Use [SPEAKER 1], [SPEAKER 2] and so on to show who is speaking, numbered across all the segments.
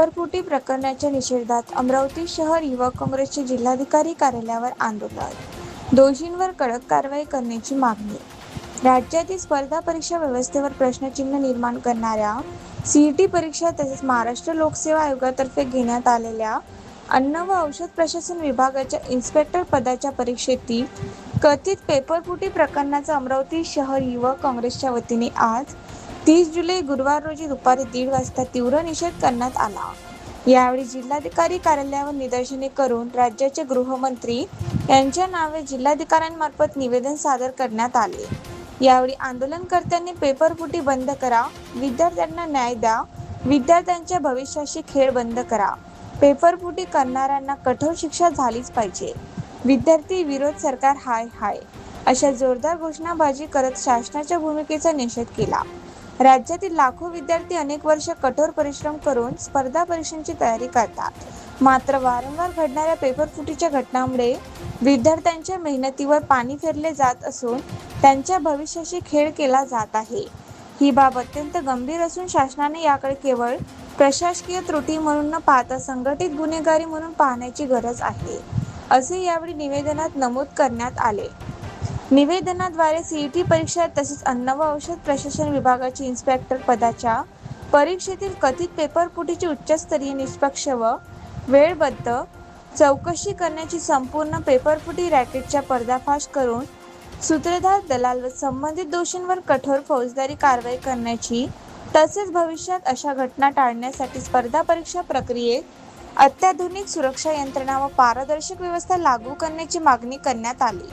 [SPEAKER 1] पेपरफुटी प्रकरणाच्या निषेधात अमरावती शहर युवक काँग्रेसचे जिल्हाधिकारी कार्यालयावर आंदोलन. दोषींवर कडक कारवाई करण्याची मागणी. राज्यातील स्पर्धा परीक्षा व्यवस्थेवर प्रश्नचिन्ह निर्माण करणाऱ्या सीईटी परीक्षा तसेच महाराष्ट्र लोकसेवा आयोगातर्फे घेण्यात आलेल्या अन्न व औषध प्रशासन विभागाच्या इन्स्पेक्टर पदाच्या परीक्षेतील कथित पेपरफुटी प्रकरणाचा अमरावती शहर युवक काँग्रेसच्या वतीने आज 30 जुलै गुरुवार रोजी दुपारी 1:30 वाजता तीव्र निषेध करण्यात आला. यावेळी जिल्हाधिकारी कार्यालयावर निदर्शने करून राज्याचे गृहमंत्री यांच्या नावे जिल्हाधिकाऱ्यांमार्फत निवेदन सादर करण्यात आले. यावेळी आंदोलनकर्त्यांनी पेपरफुटी बंद करा, विद्यार्थ्यांना न्याय द्या, विद्यार्थ्यांच्या भविष्याशी खेळ बंद करा, पेपरफुटी करणाऱ्यांना कठोर शिक्षा झालीच पाहिजे, विद्यार्थी विरोध सरकार हाय हाय अशा जोरदार घोषणाबाजी करत शासनाच्या भूमिकेचा निषेध केला. राज्यातील लाखो विद्यार्थी अनेक वर्ष कठोर परिश्रम करून स्पर्धा परीक्षांची तयारी करतात. मात्र वारंवार घडणाऱ्या पेपरफुटीच्या घटनांमुळे विद्यार्थ्यांच्या मेहनतीवर पाणी फेरले जात असून त्यांच्या भविष्याशी खेळ केला जात आहे. ही बाब अत्यंत गंभीर असून शासनाने याकडे केवळ प्रशासकीय त्रुटी म्हणून न पाहता संघटित गुन्हेगारी म्हणून पाहण्याची गरज आहे, असे यावेळी निवेदनात नमूद करण्यात आले. निवेदनाद्वारे सीईटी परीक्षा तसेच अन्न व औषध प्रशासन विभागाची इन्स्पेक्टर पदाच्या परीक्षेतील कथित पेपरफुटीची उच्चस्तरीय निष्पक्ष व वेळबद्ध चौकशी करण्याची, संपूर्ण पेपरफुटी रॅकेटचा पर्दाफाश करून सूत्रधार, दलाल व संबंधित दोषींवर कठोर फौजदारी कारवाई करण्याची तसेच भविष्यात अशा घटना टाळण्यासाठी स्पर्धा परीक्षा प्रक्रियेत अत्याधुनिक सुरक्षा यंत्रणा व पारदर्शक व्यवस्था लागू करण्याची मागणी करण्यात आली.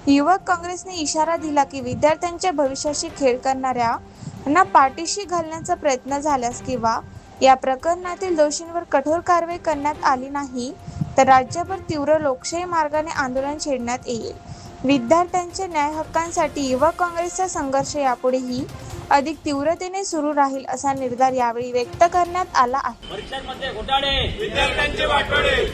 [SPEAKER 1] युवक काँग्रेसने इशारा दिला की विद्यार्थ्यांच्या भविष्याशी खेळ करणाऱ्यांना पाठीशी घालण्याचा प्रयत्न झाल्यास किंवा या प्रकरणातील दोषींवर कठोर कारवाई करण्यात आली नाही तर राज्यभर तीव्र लोकशाही मार्गाने आंदोलन छेडण्यात येईल. विद्यार्थ्यांच्या न्याय हक्कांसाठी युवक काँग्रेसचा संघर्ष यापुढेही अधिक तीव्रतेने सुरू राहील असा निर्धार यावेळी व्यक्त करण्यात आला आहे.
[SPEAKER 2] परीक्षांमध्ये घोटाळे,
[SPEAKER 3] विद्यार्थ्यांचे वाटोळे,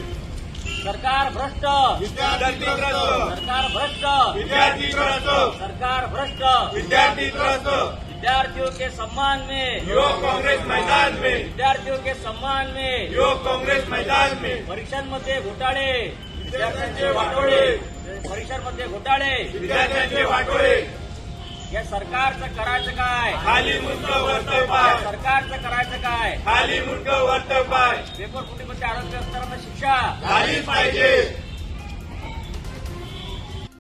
[SPEAKER 2] सरकार भ्रष्ट,
[SPEAKER 3] विद्यार्थी त्रस्त,
[SPEAKER 2] सरकार भ्रष्ट,
[SPEAKER 3] विद्यार्थी त्रस्त,
[SPEAKER 2] सरकार भ्रष्ट,
[SPEAKER 3] विद्यार्थी त्रस्त।
[SPEAKER 2] विद्यार्थियों के सम्मान में
[SPEAKER 3] युवक कांग्रेस मैदान में,
[SPEAKER 2] विद्यार्थियों के सम्मान में
[SPEAKER 3] युवक कांग्रेस मैदान में,
[SPEAKER 2] परीक्षांमध्ये घोटाळे,
[SPEAKER 3] विद्यार्थ्यांचे वाटोळे,
[SPEAKER 2] परीक्षांमध्ये घोटाळे,
[SPEAKER 3] विद्यार्थ्यांचे वाटोळे।
[SPEAKER 2] या सरकारचं करायचं काय?
[SPEAKER 3] खाली मुंडकं वरतं पाय,
[SPEAKER 2] सरकारचं करायचं काय?
[SPEAKER 3] खाली मुंडकं वरतं पाय,
[SPEAKER 2] पेपरफुटीमध्ये आरोपी असणाऱ्यांना शिक्षा
[SPEAKER 3] झालीच पाहिजे।